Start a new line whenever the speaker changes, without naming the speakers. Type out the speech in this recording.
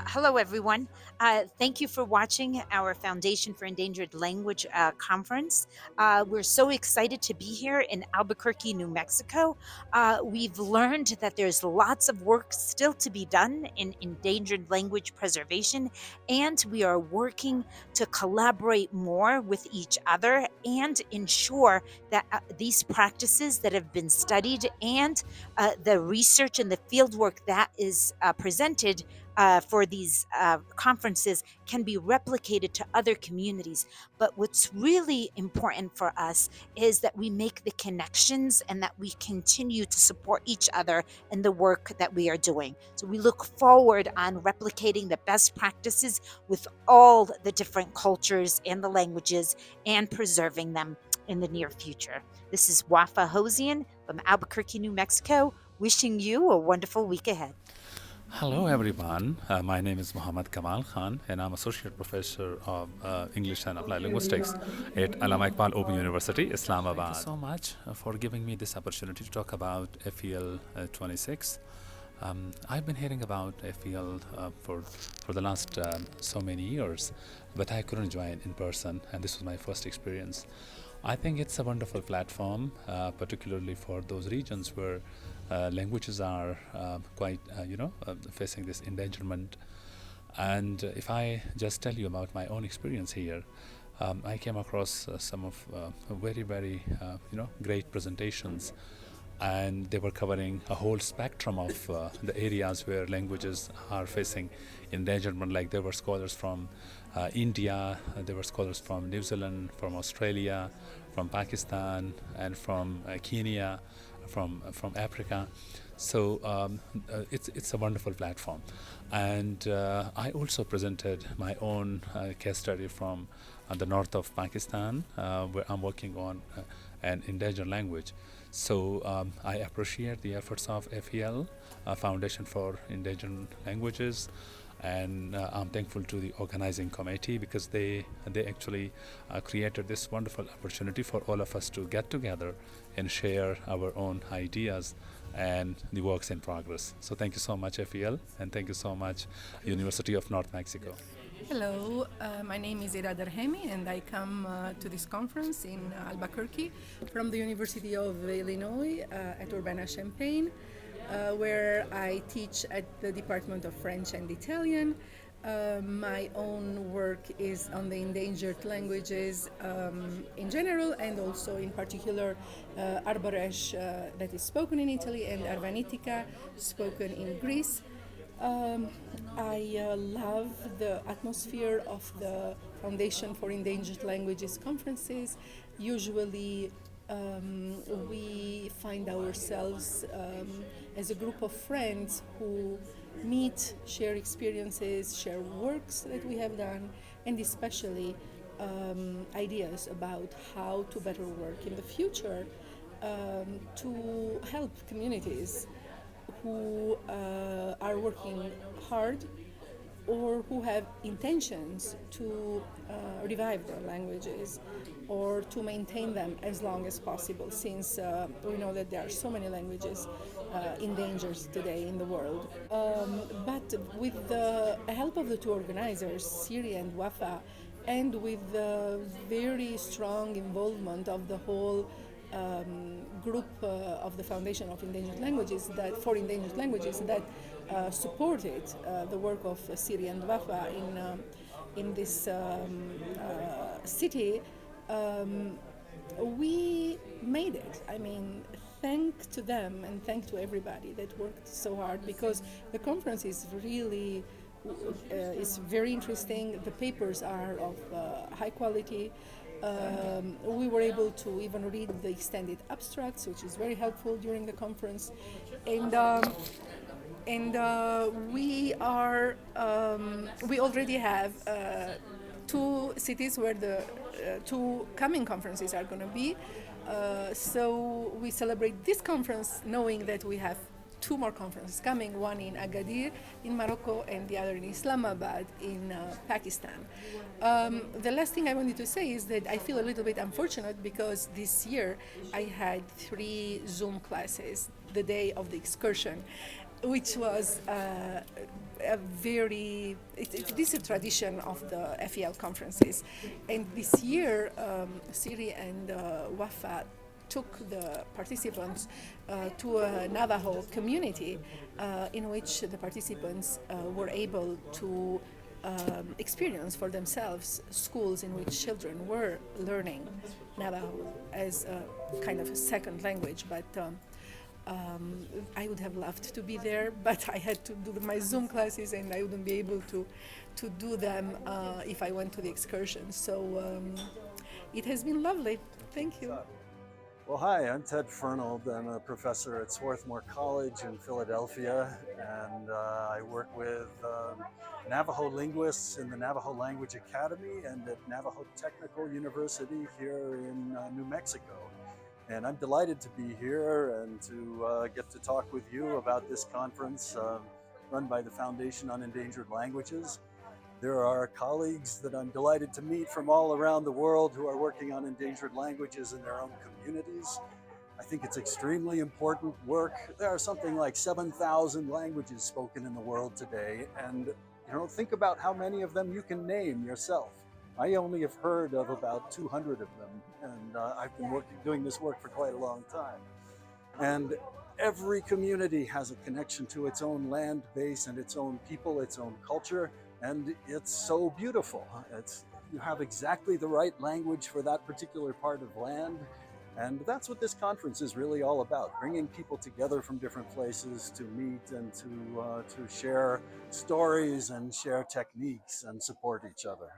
Hello, everyone. Thank you for watching our Foundation for Endangered Language conference. We're so excited to be here in Albuquerque, New Mexico. We've learned that there's lots of work still to be done in endangered language preservation, and we are working to collaborate more with each other and ensure that these practices that have been studied and the research and the fieldwork that is presented for these conferences can be replicated to other communities. But what's really important for us is that we make the connections and that we continue to support each other in the work that we are doing. So we look forward on replicating the best practices with all the different cultures and the languages and preserving them in the near future. This is Wafa Hosian from Albuquerque, New Mexico, wishing you a wonderful week ahead.
Hello, everyone. My name is Muhammad Kamal Khan, and I'm Associate Professor of English and Applied Linguistics at Allama Iqbal Open University, Islamabad. Thank you so much for giving me this opportunity to talk about FEL 26. I've been hearing about FEL for the last so many years, but I couldn't join in person, and this was my first experience. I think it's a wonderful platform, particularly for those regions where languages are quite, facing this endangerment. And if I just tell you about my own experience here, I came across some of very, very, great presentations, and they were covering a whole spectrum of the areas where languages are facing endangerment. Like there were scholars from India, there were scholars from New Zealand, from Australia, from Pakistan, and from Kenya, from Africa. So it's a wonderful platform, and I also presented my own case study from the north of Pakistan, where I'm working on an endangered language. So I appreciate the efforts of FEL, Foundation for Endangered Languages, and I'm thankful to the organizing committee because they actually created this wonderful opportunity for all of us to get together and share our own ideas and the works in progress. So thank you so much, FEL, and thank you so much, University of North Mexico.
Hello, my name is Ira Darhemi, and I come to this conference in Albuquerque from the University of Illinois at Urbana-Champaign, where I teach at the Department of French and Italian. My own work is on the endangered languages in general, and also in particular Arboresh that is spoken in Italy, and Arvanitika spoken in Greece. I love the atmosphere of the Foundation for Endangered Languages conferences. Usually, we find ourselves as a group of friends who meet, share experiences, share works that we have done, and especially ideas about how to better work in the future to help communities who are working hard or who have intentions to revive their languages or to maintain them as long as possible, since we know that there are so many languages endangered today in the world. But with the help of the two organizers, Siri and Wafa, and with the very strong involvement of the whole group of the Foundation of Endangered Languages that supported the work of Siri and Wafa in this city. We made it. I mean, thank to them and thank to everybody that worked so hard, because the conference is really is very interesting. The papers are of high quality. We were able to even read the extended abstracts, which is very helpful during the conference, and we already have two cities where the two coming conferences are going to be. So we celebrate this conference knowing that we have two more conferences coming, one in Agadir in Morocco and the other in Islamabad in Pakistan. The last thing I wanted to say is that I feel a little bit unfortunate because this year I had 3 Zoom classes the day of the excursion, which was a very, this is a tradition of the FEL conferences. And this year, Siri and Wafa took the participants to a Navajo community in which the participants were able to experience for themselves schools in which children were learning Navajo as a kind of a second language. But I would have loved to be there, but I had to do my Zoom classes, and I wouldn't be able to do them if I went to the excursion. So it has been lovely. Thank you.
Well, hi, I'm Ted Fernald. I'm a professor at Swarthmore College in Philadelphia, and I work with Navajo linguists in the Navajo Language Academy and at Navajo Technical University here in New Mexico. And I'm delighted to be here and to get to talk with you about this conference run by the Foundation on Endangered Languages. There are colleagues that I'm delighted to meet from all around the world who are working on endangered languages in their own communities. I think it's extremely important work. There are something like 7,000 languages spoken in the world today, and think about how many of them you can name yourself. I only have heard of about 200 of them, and I've been doing this work for quite a long time. And every community has a connection to its own land base and its own people, its own culture, and it's so beautiful. You have exactly the right language for that particular part of land, and that's what this conference is really all about, bringing people together from different places to meet and to share stories and share techniques and support each other.